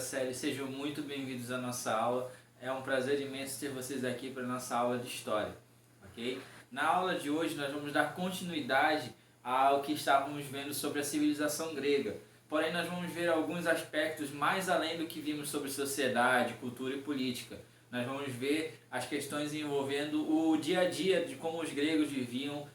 série, sejam muito bem-vindos à nossa aula. É um prazer imenso ter vocês aqui para a nossa aula de História, ok? Na aula de hoje nós vamos dar continuidade ao que estávamos vendo sobre a civilização grega. Porém, nós vamos ver alguns aspectos mais além do que vimos sobre sociedade, cultura e política. Nós vamos ver as questões envolvendo o dia a dia de como os gregos viviam,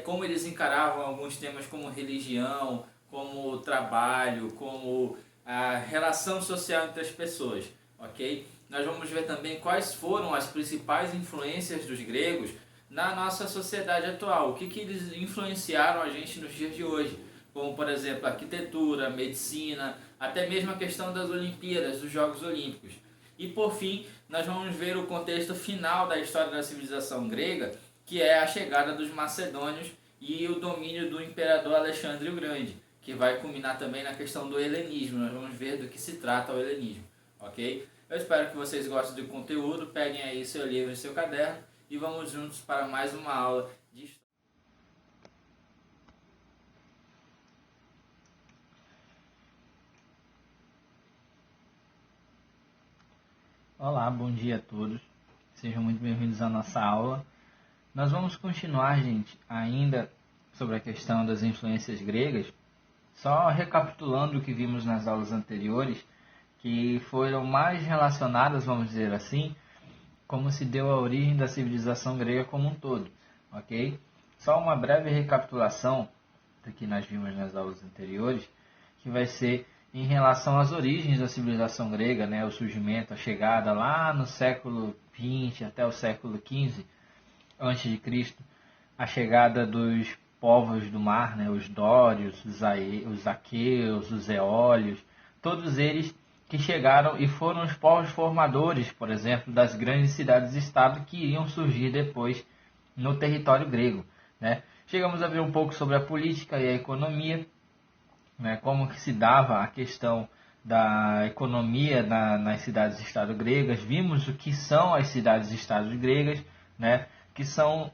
como eles encaravam alguns temas como religião, como trabalho, como a relação social entre as pessoas, ok? Nós vamos ver também quais foram as principais influências dos gregos na nossa sociedade atual, o que eles influenciaram a gente nos dias de hoje, como por exemplo a arquitetura, a medicina, até mesmo a questão das Olimpíadas, dos Jogos Olímpicos. E por fim, nós vamos ver o contexto final da história da civilização grega, que é a chegada dos macedônios e o domínio do imperador Alexandre o Grande, que vai culminar também na questão do helenismo. Nós vamos ver do que se trata o helenismo, ok? Eu espero que vocês gostem do conteúdo, peguem aí seu livro e seu caderno e vamos juntos para mais uma aula de história. Olá, bom dia a todos. Sejam muito bem-vindos à nossa aula. Nós vamos continuar, gente, ainda sobre a questão das influências gregas, só recapitulando o que vimos nas aulas anteriores, que foram mais relacionadas, vamos dizer assim, como se deu a origem da civilização grega como um todo, ok? Só uma breve recapitulação do que nós vimos nas aulas anteriores, que vai ser em relação às origens da civilização grega, né? O surgimento, a chegada lá no século XX até o século XV a.C., a chegada dos povos do mar, né? Os dórios, os aqueus, os eólios, todos eles que chegaram e foram os povos formadores, por exemplo, das grandes cidades-estado que iriam surgir depois no território grego, né? Chegamos a ver um pouco sobre a política e a economia, né? Como que se dava a questão da economia nas cidades-estado gregas. Vimos o que são as cidades-estado gregas, né? Que são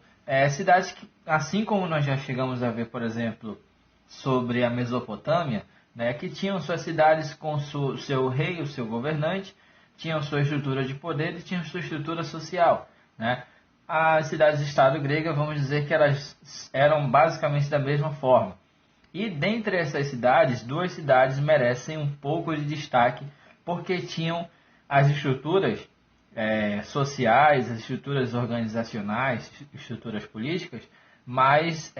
cidades que, assim como nós já chegamos a ver, por exemplo, sobre a Mesopotâmia, né, que tinham suas cidades com seu rei, o seu governante, tinham sua estrutura de poder e tinham sua estrutura social, né? As cidades-estado gregas, vamos dizer que elas eram basicamente da mesma forma. E dentre essas cidades, duas cidades merecem um pouco de destaque, porque tinham as estruturas sociais, as estruturas organizacionais, estruturas políticas mais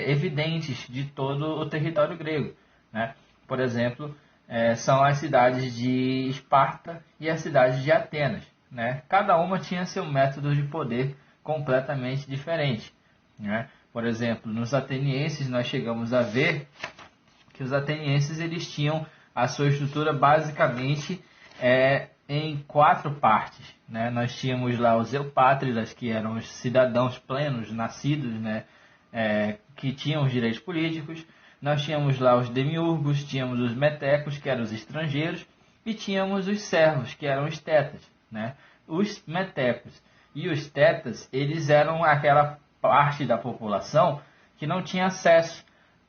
evidentes de todo o território grego, né? Por exemplo, são as cidades de Esparta e a cidade de Atenas, né? Cada uma tinha seu método de poder completamente diferente, né? Por exemplo, nos atenienses nós chegamos a ver que os atenienses eles tinham a sua estrutura basicamente em 4 partes, né? Nós tínhamos lá os eupátridas, que eram os cidadãos plenos, nascidos, né? Que tinham os direitos políticos. Nós tínhamos lá os demiurgos, tínhamos os metecos, que eram os estrangeiros, e tínhamos os servos, que eram os tetas, né? Os metecos e os tetas, eles eram aquela parte da população que não tinha acesso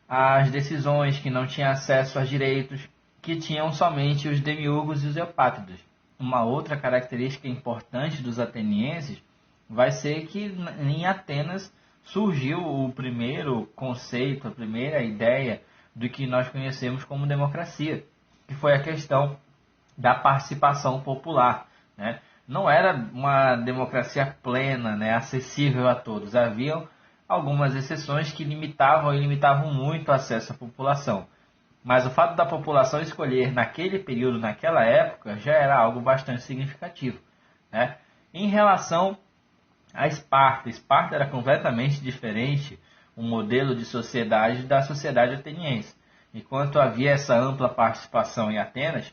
às decisões, que não tinha acesso aos direitos, que tinham somente os demiurgos e os eupátridas. Uma outra característica importante dos atenienses vai ser que em Atenas surgiu o primeiro conceito, a primeira ideia do que nós conhecemos como democracia, que foi a questão da participação popular, né? Não era uma democracia plena, né, acessível a todos. Haviam algumas exceções que limitavam muito o acesso à população. Mas o fato da população escolher naquele período, naquela época, já era algo bastante significativo, né? Em relação a Esparta, Esparta era completamente diferente o modelo de sociedade da sociedade ateniense. Enquanto havia essa ampla participação em Atenas,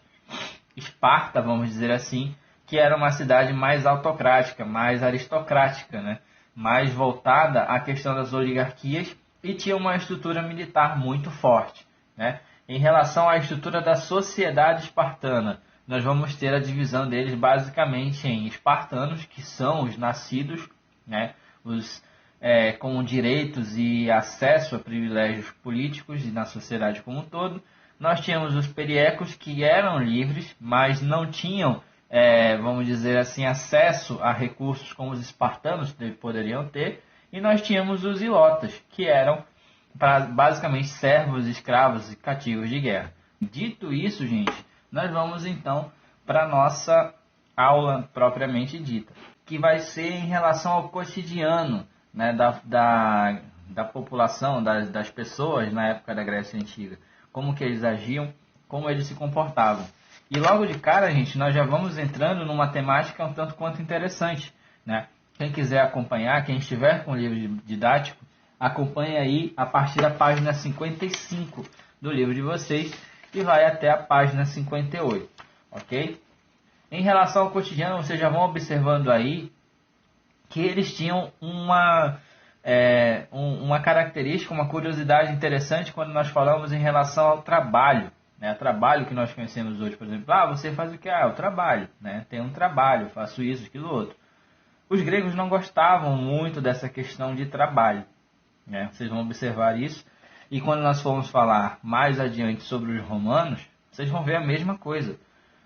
Esparta, vamos dizer assim, que era uma cidade mais autocrática, mais aristocrática, né? Mais voltada à questão das oligarquias e tinha uma estrutura militar muito forte, né? Em relação à estrutura da sociedade espartana, nós vamos ter a divisão deles basicamente em espartanos, que são os nascidos, né? Os com direitos e acesso a privilégios políticos e na sociedade como um todo. nós tínhamos os periecos, que eram livres, mas não tinham, vamos dizer assim, acesso a recursos como os espartanos poderiam ter, e nós tínhamos os ilotas, que eram basicamente servos, escravos e cativos de guerra. Dito isso, gente, nós vamos então para a nossa aula propriamente dita, que vai ser em relação ao cotidiano, né, da população, das pessoas na época da Grécia Antiga. Como que eles agiam, como eles se comportavam. E logo de cara, gente, nós já vamos entrando numa temática um tanto quanto interessante, né? Quem quiser acompanhar, quem estiver com o livro didático, acompanhe aí a partir da página 55 do livro de vocês e vai até a página 58, ok? Em relação ao cotidiano, vocês já vão observando aí que eles tinham uma característica, uma curiosidade interessante quando nós falamos em relação ao trabalho, né? Trabalho que nós conhecemos hoje, por exemplo, você faz o que? Eu trabalho, né? Tenho um trabalho, faço isso, aquilo, outro. Os gregos não gostavam muito dessa questão de trabalho, né? Vocês vão observar isso, e quando nós formos falar mais adiante sobre os romanos, vocês vão ver a mesma coisa.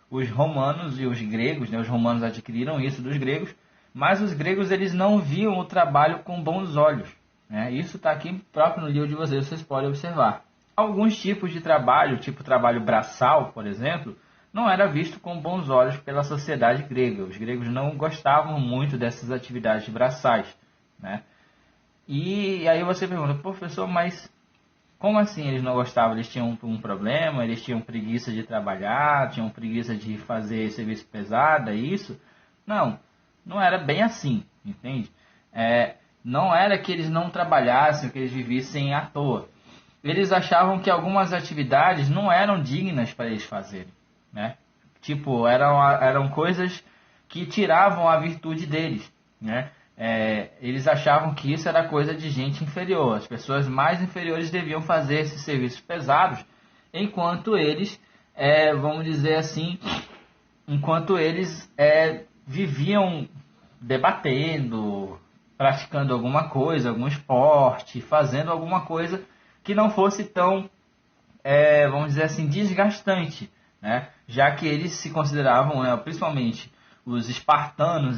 Os romanos e os gregos, né? Os romanos adquiriram isso dos gregos, mas os gregos eles não viam o trabalho com bons olhos, né? Isso está aqui próprio no livro de vocês podem observar. Alguns tipos de trabalho, tipo trabalho braçal, por exemplo, não era visto com bons olhos pela sociedade grega. Os gregos não gostavam muito dessas atividades braçais, né? E aí você pergunta, professor, mas como assim eles não gostavam? Eles tinham um problema? Eles tinham preguiça de trabalhar? Tinham preguiça de fazer serviço pesado? É isso? Não, não era bem assim, entende? Não era que eles não trabalhassem, que eles vivessem à toa. Eles achavam que algumas atividades não eram dignas para eles fazerem, né? Tipo, eram coisas que tiravam a virtude deles, né? Eles achavam que isso era coisa de gente inferior. As pessoas mais inferiores deviam fazer esses serviços pesados, enquanto eles, vamos dizer assim, viviam debatendo, praticando alguma coisa, algum esporte, fazendo alguma coisa que não fosse tão, vamos dizer assim, desgastante, né? Já que eles se consideravam, principalmente os espartanos,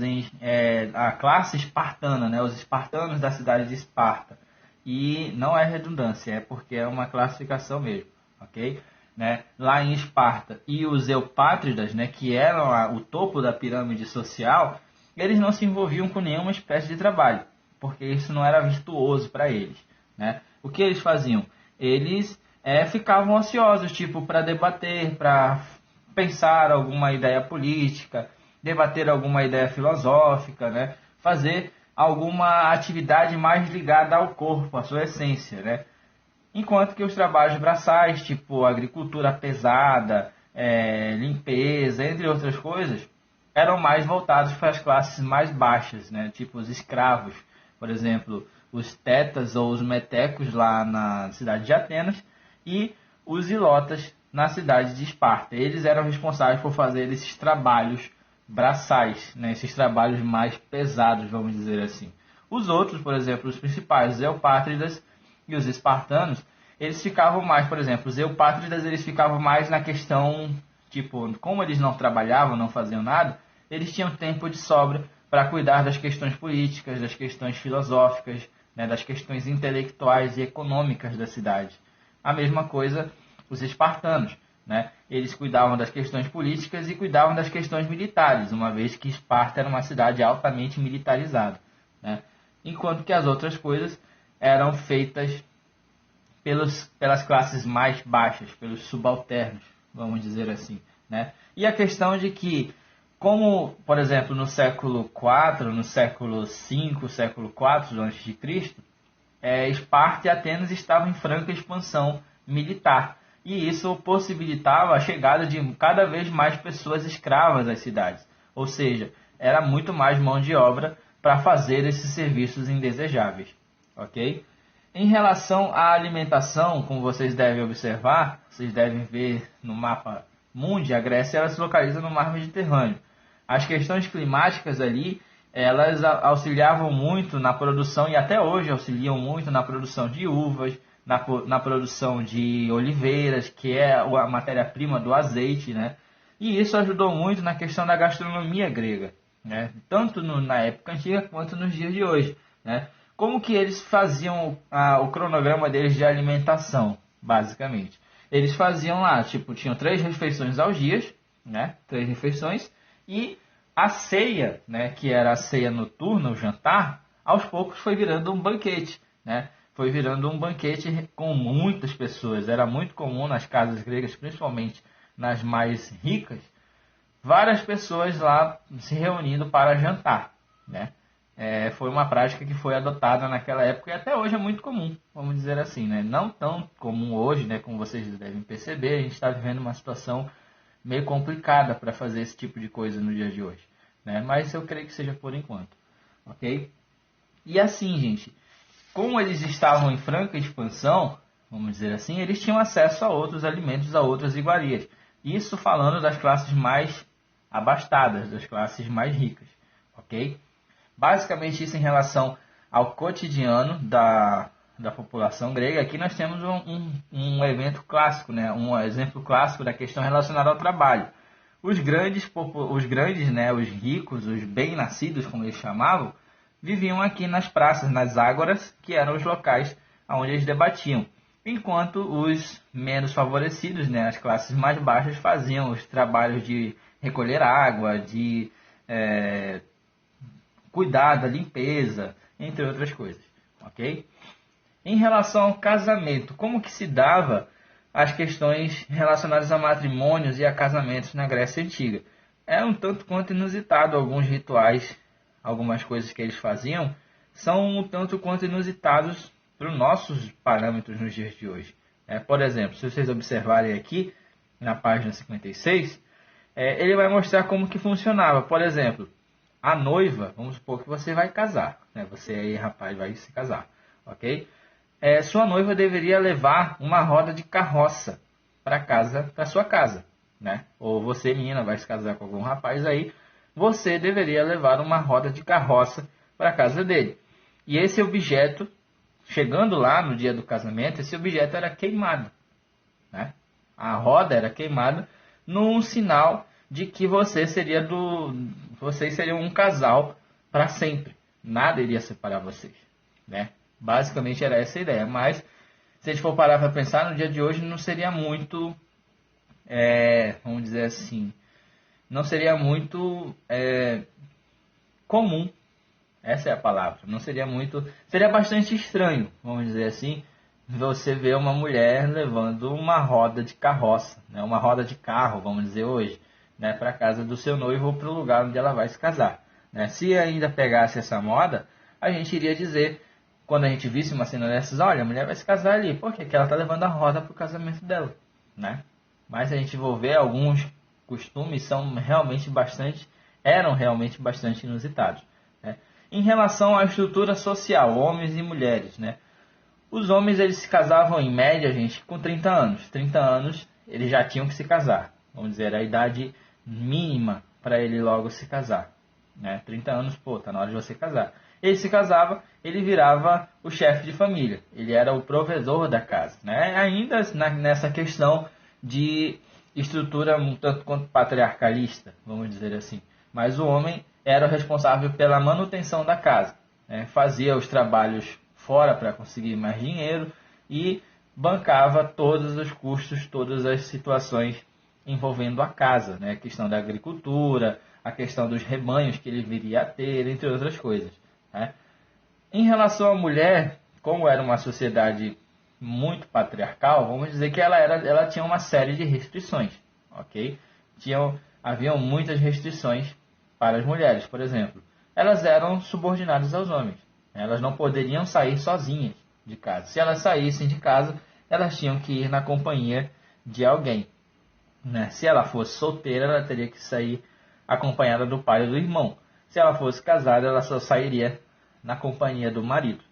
a classe espartana, né? Os espartanos da cidade de Esparta. E não é redundância, é porque é uma classificação mesmo, ok? Né? Lá em Esparta, e os eupátridas, né, que eram o topo da pirâmide social, eles não se envolviam com nenhuma espécie de trabalho, porque isso não era virtuoso para eles, né? O que eles faziam? Eles ficavam ociosos, tipo, para debater, para pensar alguma ideia política, debater alguma ideia filosófica, né? Fazer alguma atividade mais ligada ao corpo, à sua essência, né? Enquanto que os trabalhos braçais, tipo agricultura pesada, limpeza, entre outras coisas, eram mais voltados para as classes mais baixas, né? Tipo os escravos, por exemplo, os tetas ou os metecos lá na cidade de Atenas e os ilotas na cidade de Esparta. Eles eram responsáveis por fazer esses trabalhos braçais, né? Esses trabalhos mais pesados, vamos dizer assim. Os outros, por exemplo, os principais, os eupátridas e os espartanos, eles ficavam mais, por exemplo, os eupátridas eles ficavam mais na questão, tipo, como eles não trabalhavam, não faziam nada, eles tinham tempo de sobra para cuidar das questões políticas, das questões filosóficas, né, das questões intelectuais e econômicas da cidade. A mesma coisa os espartanos, né? Eles cuidavam das questões políticas e cuidavam das questões militares, uma vez que Esparta era uma cidade altamente militarizada, né? Enquanto que as outras coisas eram feitas pelas classes mais baixas, pelos subalternos, vamos dizer assim, né? E a questão de que, como, por exemplo, no século IV, no século V, século IV a.C., Esparta e Atenas estavam em franca expansão militar. E isso possibilitava a chegada de cada vez mais pessoas escravas às cidades. Ou seja, era muito mais mão de obra para fazer esses serviços indesejáveis. Ok? Em relação à alimentação, como vocês devem observar, vocês devem ver no mapa mundi, a Grécia ela se localiza no mar Mediterrâneo. As questões climáticas ali, elas auxiliavam muito na produção, e até hoje auxiliam muito na produção de uvas, na produção de oliveiras, que é a matéria-prima do azeite, né? E isso ajudou muito na questão da gastronomia grega, né? Tanto na época antiga quanto nos dias de hoje, né? Como que eles faziam o cronograma deles de alimentação, basicamente? Eles faziam lá, tipo, tinham 3 refeições aos dias, né? 3 refeições, e a ceia, né? Que era a ceia noturna, o jantar, aos poucos foi virando um banquete, né? Foi virando um banquete com muitas pessoas. Era muito comum nas casas gregas, principalmente nas mais ricas, várias pessoas lá se reunindo para jantar, né? Foi uma prática que foi adotada naquela época e até hoje é muito comum, vamos dizer assim, né? Não tão comum hoje, né? Como vocês devem perceber, a gente está vivendo uma situação meio complicada para fazer esse tipo de coisa no dia de hoje, né? Mas eu creio que seja por enquanto, ok? E assim, gente, como eles estavam em franca expansão, vamos dizer assim, eles tinham acesso a outros alimentos, a outras iguarias. Isso falando das classes mais abastadas, das classes mais ricas, ok? Basicamente isso em relação ao cotidiano da população grega. Aqui nós temos um evento clássico, né? Um exemplo clássico da questão relacionada ao trabalho. Os grandes, né? Os ricos, os bem-nascidos, como eles chamavam, viviam aqui nas praças, nas ágoras, que eram os locais onde eles debatiam. Enquanto os menos favorecidos, né, as classes mais baixas, faziam os trabalhos de recolher água, de cuidar da limpeza, entre outras coisas, ok? Em relação ao casamento, como que se dava as questões relacionadas a matrimônios e a casamentos na Grécia Antiga? Era um tanto quanto inusitado alguns rituais, algumas coisas que eles faziam, são um tanto quanto inusitados para os nossos parâmetros nos dias de hoje. Por exemplo, se vocês observarem aqui, na página 56, ele vai mostrar como que funcionava. Por exemplo, a noiva, vamos supor que você vai casar, né? Você aí, rapaz, vai se casar, ok? Sua noiva deveria levar uma roda de carroça para sua casa, né? Ou você, menina, vai se casar com algum rapaz aí, você deveria levar uma roda de carroça para a casa dele. E esse objeto, chegando lá no dia do casamento, esse objeto era queimado, né? A roda era queimada num sinal de que vocês seriam um casal para sempre. Nada iria separar vocês, né? Basicamente era essa a ideia. Mas, se a gente for parar para pensar, no dia de hoje não seria muito, vamos dizer assim, não seria muito comum. Essa é a palavra. Não seria muito... Seria bastante estranho, vamos dizer assim, você ver uma mulher levando uma roda de carroça, né? Uma roda de carro, vamos dizer hoje, né? Para a casa do seu noivo ou para o lugar onde ela vai se casar, né? Se ainda pegasse essa moda, a gente iria dizer, quando a gente visse uma cena dessas, olha, a mulher vai se casar ali, por quê? Porque ela está levando a roda para o casamento dela, né? Mas a gente vai ver, alguns costumes eram realmente bastante inusitados, né? Em relação à estrutura social, homens e mulheres, né? Os homens, eles se casavam em média, gente, com 30 anos. 30 anos eles já tinham que se casar. Vamos dizer, a idade mínima para ele logo se casar, né? 30 anos, tá na hora de você casar. Ele se casava, ele virava o chefe de família. Ele era o provedor da casa, né? Ainda nessa questão de estrutura um tanto quanto patriarcalista, vamos dizer assim. Mas o homem era o responsável pela manutenção da casa, né? Fazia os trabalhos fora para conseguir mais dinheiro e bancava todos os custos, todas as situações envolvendo a casa, né? A questão da agricultura, a questão dos rebanhos que ele viria a ter, entre outras coisas, né? Em relação à mulher, como era uma sociedade muito patriarcal, vamos dizer que ela tinha uma série de restrições, ok? Haviam muitas restrições para as mulheres, por exemplo. Elas eram subordinadas aos homens. Elas não poderiam sair sozinhas de casa. Se elas saíssem de casa, elas tinham que ir na companhia de alguém, né? Se ela fosse solteira, ela teria que sair acompanhada do pai ou do irmão. Se ela fosse casada, ela só sairia na companhia do marido,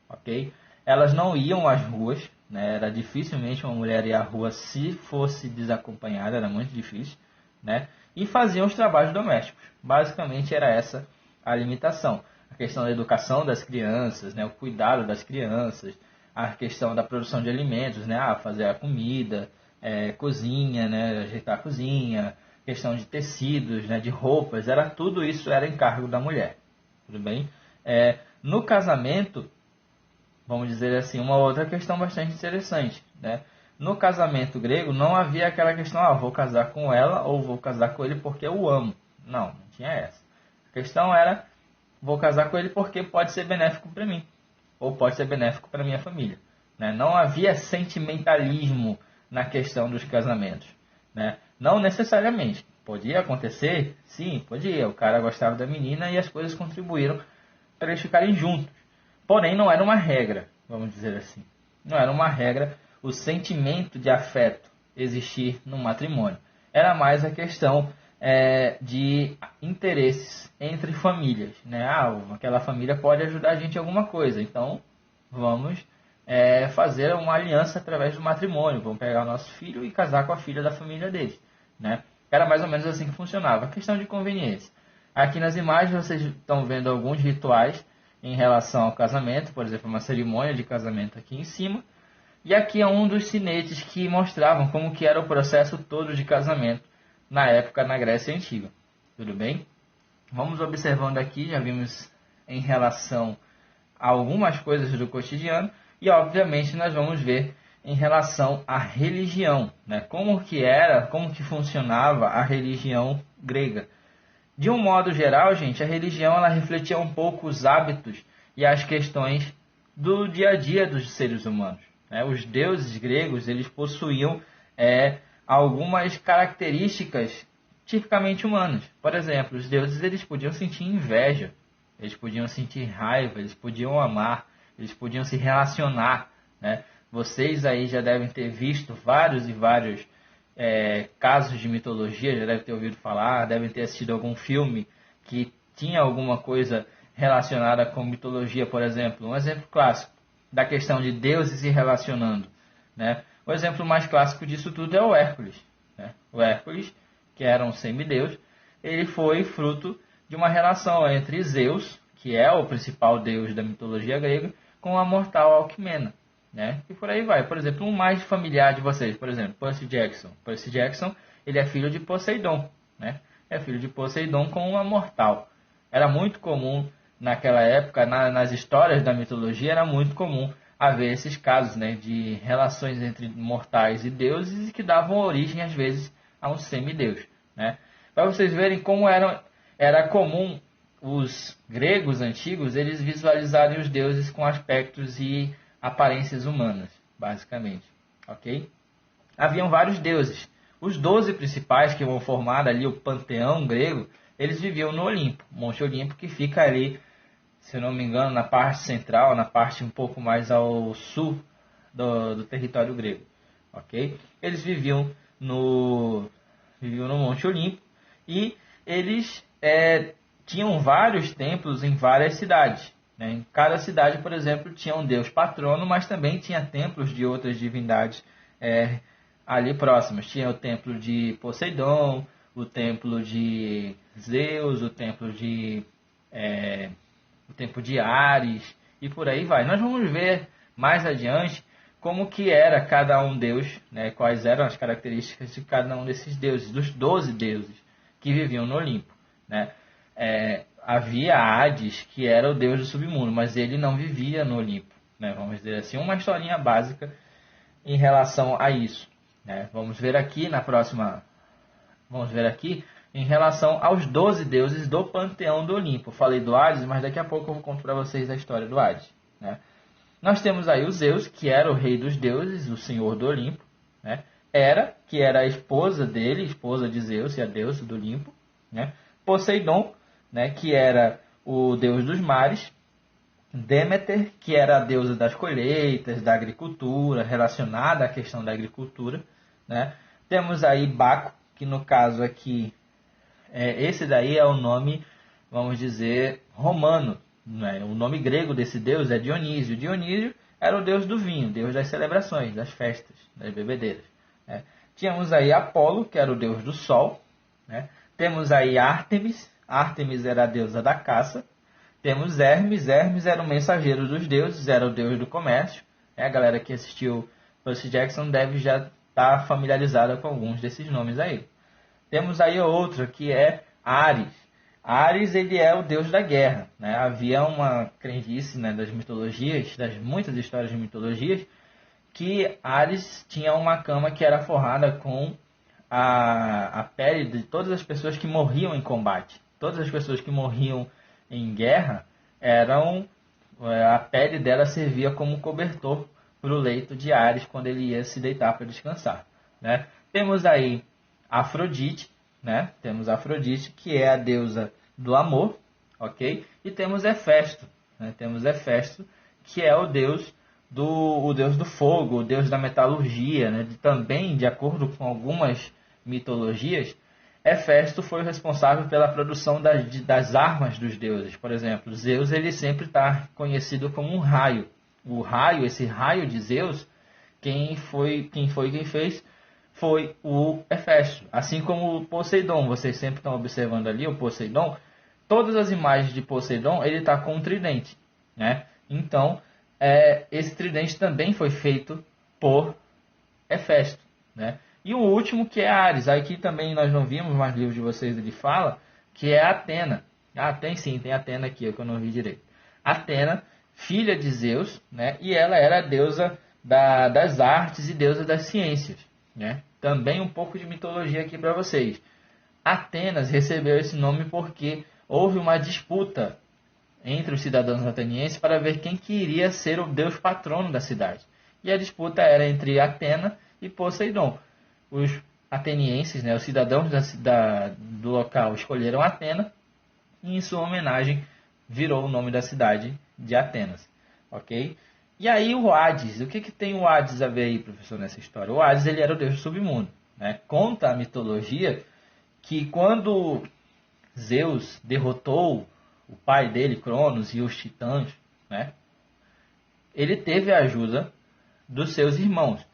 ok? Elas não iam às ruas, né? Era dificilmente uma mulher ir à rua se fosse desacompanhada, era muito difícil, né? E faziam os trabalhos domésticos. Basicamente era essa a limitação. A questão da educação das crianças, né? O cuidado das crianças, a questão da produção de alimentos, né? Fazer a comida, cozinha, né? Ajeitar a cozinha, questão de tecidos, né? De roupas, tudo isso era encargo da mulher, tudo bem? No casamento, vamos dizer assim, uma outra questão bastante interessante, né? No casamento grego não havia aquela questão, vou casar com ela ou vou casar com ele porque eu amo. Não tinha essa. A questão era, vou casar com ele porque pode ser benéfico para mim, ou pode ser benéfico para minha família, né? Não havia sentimentalismo na questão dos casamentos, né? Não necessariamente. Podia acontecer? Sim, podia. O cara gostava da menina e as coisas contribuíram para eles ficarem juntos. Porém, não era uma regra, vamos dizer assim. Não era uma regra o sentimento de afeto existir no matrimônio. Era mais a questão de interesses entre famílias, né? Aquela família pode ajudar a gente em alguma coisa, então vamos fazer uma aliança através do matrimônio. Vamos pegar o nosso filho e casar com a filha da família deles, né? Era mais ou menos assim que funcionava. A questão de conveniência. Aqui nas imagens vocês estão vendo alguns rituais em relação ao casamento, por exemplo, uma cerimônia de casamento aqui em cima. E aqui é um dos sinetes que mostravam como que era o processo todo de casamento na época na Grécia Antiga. Tudo bem? Vamos observando aqui, já vimos em relação a algumas coisas do cotidiano e obviamente nós vamos ver em relação à religião, né? Como que funcionava a religião grega. De um modo geral, gente, a religião ela refletia um pouco os hábitos e as questões do dia a dia dos seres humanos. Os deuses gregos eles possuíam algumas características tipicamente humanas. Por exemplo, os deuses eles podiam sentir inveja, eles podiam sentir raiva, eles podiam amar, eles podiam se relacionar, né? Vocês aí já devem ter visto vários e vários casos de mitologia, já devem ter ouvido falar, devem ter assistido algum filme que tinha alguma coisa relacionada com mitologia, por exemplo. Um exemplo clássico da questão de deuses se relacionando, né? O exemplo mais clássico disso tudo é o Hércules, né? O Hércules, que era um semideus, ele foi fruto de uma relação entre Zeus, que é o principal deus da mitologia grega, com a mortal Alcmena, né? E por aí vai. Por exemplo, um mais familiar de vocês, por exemplo, Percy Jackson. Percy Jackson, ele é filho de Poseidon, né? É filho de Poseidon com uma mortal. Era muito comum naquela época, nas histórias da mitologia, era muito comum haver esses casos, né, de relações entre mortais e deuses que davam origem, às vezes, a um semideus, né? Para vocês verem como era comum os gregos antigos, eles visualizarem os deuses com aspectos e aparências humanas, basicamente, ok? Haviam vários deuses. Os 12 principais que vão formar ali o panteão grego, eles viviam no Olimpo, Monte Olimpo, que fica ali, se eu não me engano, na parte central, na parte um pouco mais ao sul do território grego, ok? Eles viviam no Monte Olimpo e eles tinham vários templos em várias cidades, né? Em cada cidade, por exemplo, tinha um deus patrono, mas também tinha templos de outras divindades ali próximas. Tinha o templo de Poseidon, o templo de Zeus, o templo de Ares e por aí vai. Nós vamos ver mais adiante como que era cada um deus, né? Quais eram as características de cada um desses deuses, dos 12 deuses que viviam no Olimpo, né? Havia Hades, que era o deus do submundo, mas ele não vivia no Olimpo, né? Vamos dizer assim, uma historinha básica em relação a isso, né? Vamos ver aqui em relação aos 12 deuses do panteão do Olimpo. Falei do Hades, mas daqui a pouco eu vou contar para vocês a história do Hades, né? Nós temos aí o Zeus, que era o rei dos deuses, o senhor do Olimpo, né? Hera, que era a esposa dele, esposa de Zeus, e a deusa do Olimpo, né? Poseidon, né, que era o deus dos mares. Deméter, que era a deusa das colheitas, da agricultura, relacionada à questão da agricultura, né? Temos aí Baco, que no caso aqui, esse daí é o nome, vamos dizer, romano, né? O nome grego desse deus é Dionísio. Dionísio era o deus do vinho, deus das celebrações, das festas, das bebedeiras, né? Tínhamos aí Apolo, que era o deus do sol, né? Temos aí Ártemis. Ártemis era a deusa da caça. Temos Hermes. Hermes era o mensageiro dos deuses, era o deus do comércio. A galera que assistiu Percy Jackson deve já estar familiarizada com alguns desses nomes aí. Temos aí outro que é Ares. Ares, ele é o deus da guerra, né? Havia uma crendice, né, das mitologias, das muitas histórias de mitologias, que Ares tinha uma cama que era forrada com a pele de todas as pessoas que morriam em combate. Todas as pessoas que morriam em guerra, a pele dela servia como cobertor para o leito de Ares quando ele ia se deitar para descansar, né? Temos aí Afrodite, né? Temos Afrodite, que é a deusa do amor, ok? E temos Hefesto, né? Temos Hefesto, que é o deus do fogo, o deus da metalurgia, né? Também, de acordo com algumas mitologias, Hefesto foi o responsável pela produção das armas dos deuses. Por exemplo, Zeus, ele sempre está conhecido como um raio. O raio, esse raio de Zeus, quem fez foi o Hefesto. Assim como o Poseidon, vocês sempre estão observando ali o Poseidon, todas as imagens de Poseidon, ele está com um tridente, né? Então, esse tridente também foi feito por Hefesto, né? E o último, que é Ares. Aqui também nós não vimos, mas livros de vocês ele fala, que é Atena. Tem Atena aqui, que eu não vi direito. Atena, filha de Zeus, né? E ela era a deusa das artes e deusa das ciências, né? Também um pouco de mitologia aqui para vocês. Atenas recebeu esse nome porque houve uma disputa entre os cidadãos atenienses para ver quem que iria ser o deus patrono da cidade. E a disputa era entre Atena e Poseidon. Os atenienses, né, os cidadãos do local, escolheram Atena e, em sua homenagem, virou o nome da cidade de Atenas. Ok? E aí o Hades, o que tem o Hades a ver aí, professor, nessa história? O Hades, ele era o deus do submundo, né? Conta a mitologia que quando Zeus derrotou o pai dele, Cronos, e os titãs, né, ele teve a ajuda dos seus irmãos.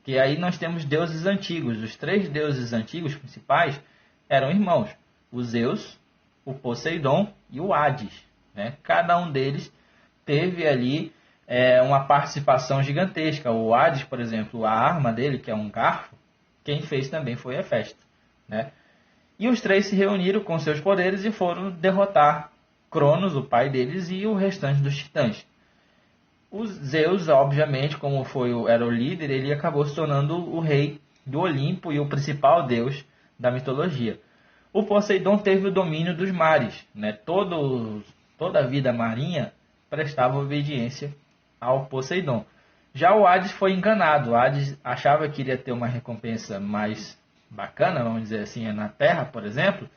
Que aí nós temos deuses antigos. Os 3 deuses antigos principais eram irmãos: o Zeus, o Poseidon e o Hades, né? Cada um deles teve ali uma participação gigantesca. O Hades, por exemplo, a arma dele, que é um garfo, quem fez também foi Hefesto, né? E os 3 se reuniram com seus poderes e foram derrotar Cronos, o pai deles, e o restante dos titãs. O Zeus, obviamente, como era o líder, ele acabou se tornando o rei do Olimpo e o principal deus da mitologia. O Poseidon teve o domínio dos mares, né? Toda a vida marinha prestava obediência ao Poseidon. Já o Hades foi enganado. O Hades achava que iria ter uma recompensa mais bacana, vamos dizer assim, na Terra, por exemplo.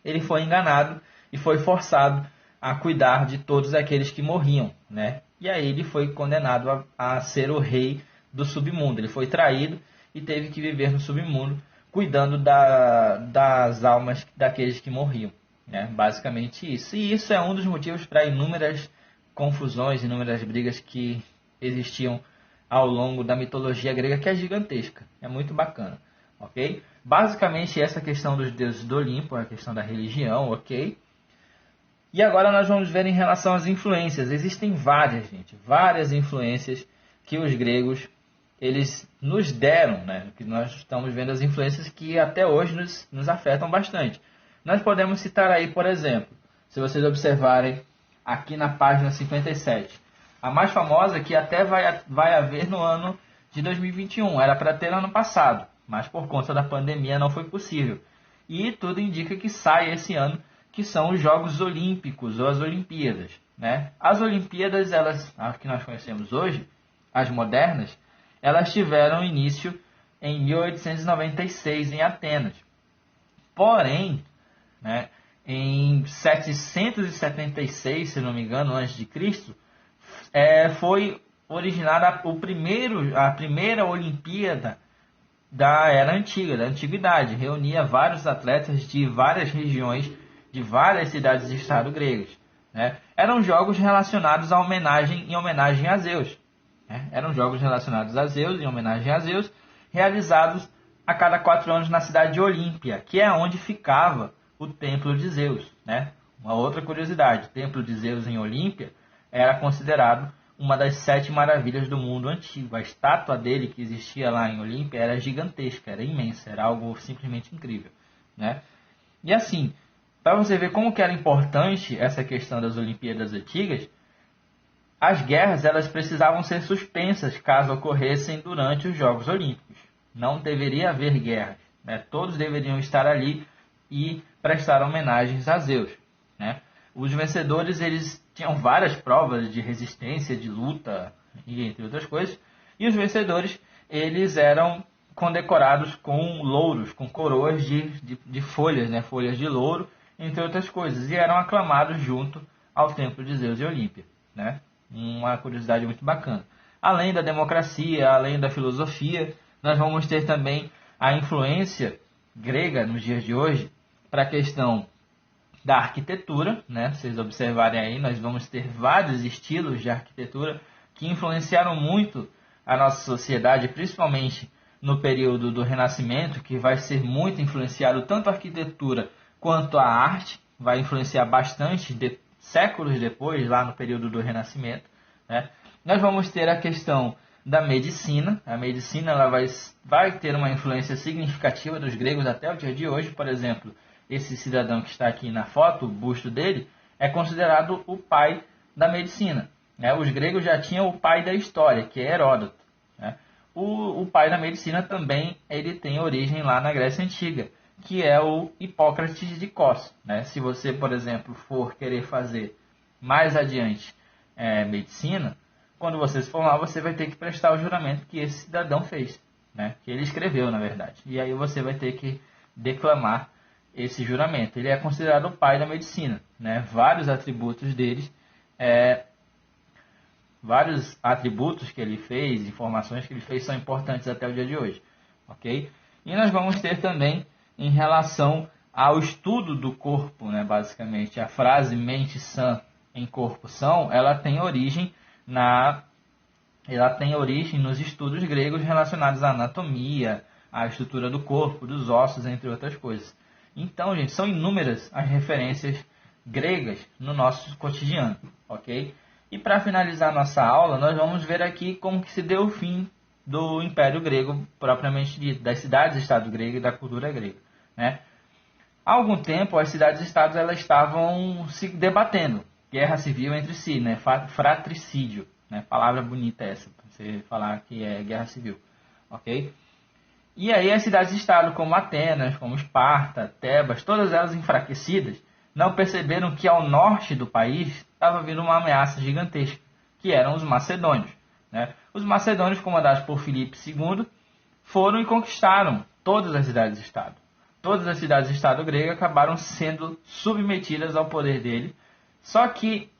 Ele foi enganado e foi forçado a cuidar de todos aqueles que morriam, né? E aí ele foi condenado a ser o rei do submundo. Ele foi traído e teve que viver no submundo, cuidando das almas daqueles que morriam, né? Basicamente isso. E isso é um dos motivos para inúmeras confusões, inúmeras brigas que existiam ao longo da mitologia grega, que é gigantesca. É muito bacana, ok? Basicamente essa questão dos deuses do Olimpo, a questão da religião, ok? E agora nós vamos ver em relação às influências. Existem várias influências que os gregos eles nos deram, né? Que nós estamos vendo as influências que até hoje nos afetam bastante. Nós podemos citar aí, por exemplo, se vocês observarem aqui na página 57, a mais famosa que até vai haver no ano de 2021. Era para ter ano passado, mas por conta da pandemia não foi possível. E tudo indica que sai esse ano, que são os Jogos Olímpicos, ou as Olimpíadas, né? As Olimpíadas, as que nós conhecemos hoje, as modernas, elas tiveram início em 1896 em Atenas. Porém, né, em 776, se não me engano, antes de Cristo, foi originada a primeira Olimpíada da Era Antiga, da Antiguidade. Reunia vários atletas de várias regiões, de várias cidades de estado gregas, né? Eram jogos relacionados em homenagem a Zeus, né? Eram jogos relacionados a Zeus, em homenagem a Zeus, realizados a cada 4 anos na cidade de Olímpia, que é onde ficava o templo de Zeus, né? Uma outra curiosidade: o templo de Zeus em Olímpia era considerado uma das 7 maravilhas do mundo antigo. A estátua dele que existia lá em Olímpia era gigantesca, era imensa, era algo simplesmente incrível, né? E assim, para você ver como que era importante essa questão das Olimpíadas antigas, as guerras elas precisavam ser suspensas caso ocorressem durante os Jogos Olímpicos. Não deveria haver guerras, né? Todos deveriam estar ali e prestar homenagens a Zeus, né? Os vencedores eles tinham várias provas de resistência, de luta e entre outras coisas. E os vencedores eles eram condecorados com louros, com coroas de folhas, né? Folhas de louro, entre outras coisas. E eram aclamados junto ao templo de Zeus e Olímpia, né? Uma curiosidade muito bacana. Além da democracia, além da filosofia, nós vamos ter também a influência grega nos dias de hoje para a questão da arquitetura, né? Vocês observarem aí, nós vamos ter vários estilos de arquitetura que influenciaram muito a nossa sociedade, principalmente no período do Renascimento, que vai ser muito influenciado tanto a arquitetura quanto a arte, vai influenciar bastante séculos depois, lá no período do Renascimento, né? Nós vamos ter a questão da medicina. A medicina ela vai ter uma influência significativa dos gregos até o dia de hoje. Por exemplo, esse cidadão que está aqui na foto, o busto dele, é considerado o pai da medicina, né? Os gregos já tinham o pai da história, que é Heródoto, né? O pai da medicina também ele tem origem lá na Grécia Antiga, que é o Hipócrates de Cos, né? Se você, por exemplo, for querer fazer mais adiante medicina, quando você se formar, você vai ter que prestar o juramento que esse cidadão fez, né? Que ele escreveu, na verdade. E aí você vai ter que declamar esse juramento. Ele é considerado o pai da medicina, né? Vários atributos que ele fez, informações que ele fez são importantes até o dia de hoje, ok? E nós vamos ter também em relação ao estudo do corpo, né? Basicamente, a frase mente sã em corpo são, ela tem origem nos estudos gregos relacionados à anatomia, à estrutura do corpo, dos ossos, entre outras coisas. Então, gente, são inúmeras as referências gregas no nosso cotidiano, ok? E para finalizar nossa aula, nós vamos ver aqui como que se deu o fim do Império Grego, propriamente dito, das cidades-estado gregas e da cultura grega, né? Há algum tempo, as cidades-estados elas estavam se debatendo, guerra civil entre si, né? Fratricídio, né? Palavra bonita essa, para você falar que é guerra civil, ok? E aí as cidades-estado como Atenas, como Esparta, Tebas, todas elas enfraquecidas, não perceberam que ao norte do país estava vindo uma ameaça gigantesca, que eram os macedônios, né? Os macedônios, comandados por Filipe II, foram e conquistaram todas as cidades-estado. Todas as cidades-estado gregas acabaram sendo submetidas ao poder dele, só que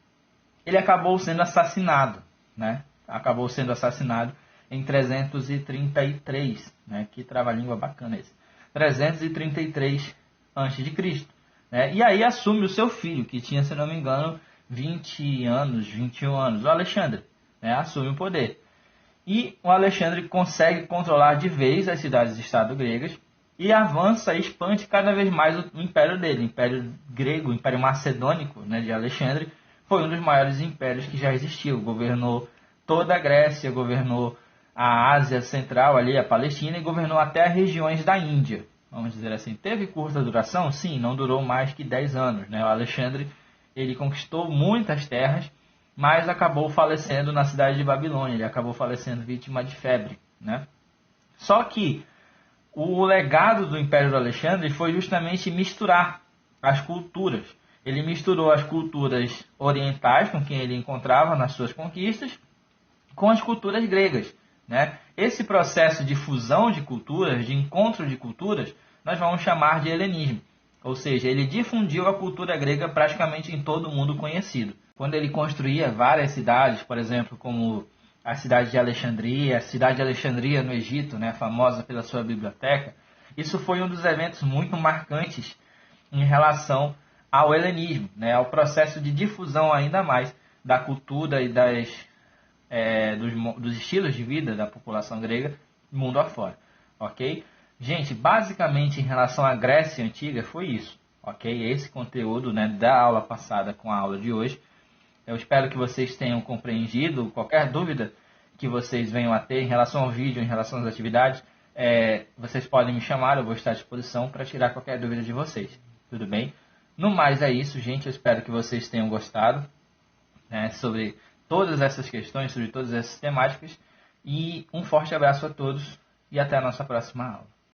ele acabou sendo assassinado, né? Acabou sendo assassinado em 333, né? Que trava-língua bacana esse. 333 a.C., né? E aí assume o seu filho, que tinha, se não me engano, 21 anos, o Alexandre, né? Assume o poder. E o Alexandre consegue controlar de vez as cidades-estado gregas e avança e expande cada vez mais o império dele. O Império Grego, o Império Macedônico, né, de Alexandre, foi um dos maiores impérios que já existiu. Governou toda a Grécia, governou a Ásia Central, ali, a Palestina, e governou até as regiões da Índia. Vamos dizer assim, teve curta duração? Sim, não durou mais que 10 anos. Né? O Alexandre ele conquistou muitas terras, mas acabou falecendo na cidade de Babilônia. Ele acabou falecendo vítima de febre, né? Só que o legado do Império do Alexandre foi justamente misturar as culturas. Ele misturou as culturas orientais, com quem ele encontrava nas suas conquistas, com as culturas gregas, né? Esse processo de fusão de culturas, de encontro de culturas, nós vamos chamar de helenismo. Ou seja, ele difundiu a cultura grega praticamente em todo o mundo conhecido. Quando ele construía várias cidades, por exemplo, como a cidade de Alexandria, a cidade de Alexandria no Egito, né, famosa pela sua biblioteca, isso foi um dos eventos muito marcantes em relação ao helenismo, né, ao processo de difusão ainda mais da cultura e dos estilos de vida da população grega mundo afora, ok? Gente, basicamente em relação à Grécia Antiga foi isso, ok? Esse conteúdo, né, da aula passada com a aula de hoje. Eu espero que vocês tenham compreendido. Qualquer dúvida que vocês venham a ter em relação ao vídeo, em relação às atividades, vocês podem me chamar, eu vou estar à disposição para tirar qualquer dúvida de vocês. Tudo bem? No mais é isso, gente. Eu espero que vocês tenham gostado, né, sobre todas essas questões, sobre todas essas temáticas. E um forte abraço a todos e até a nossa próxima aula.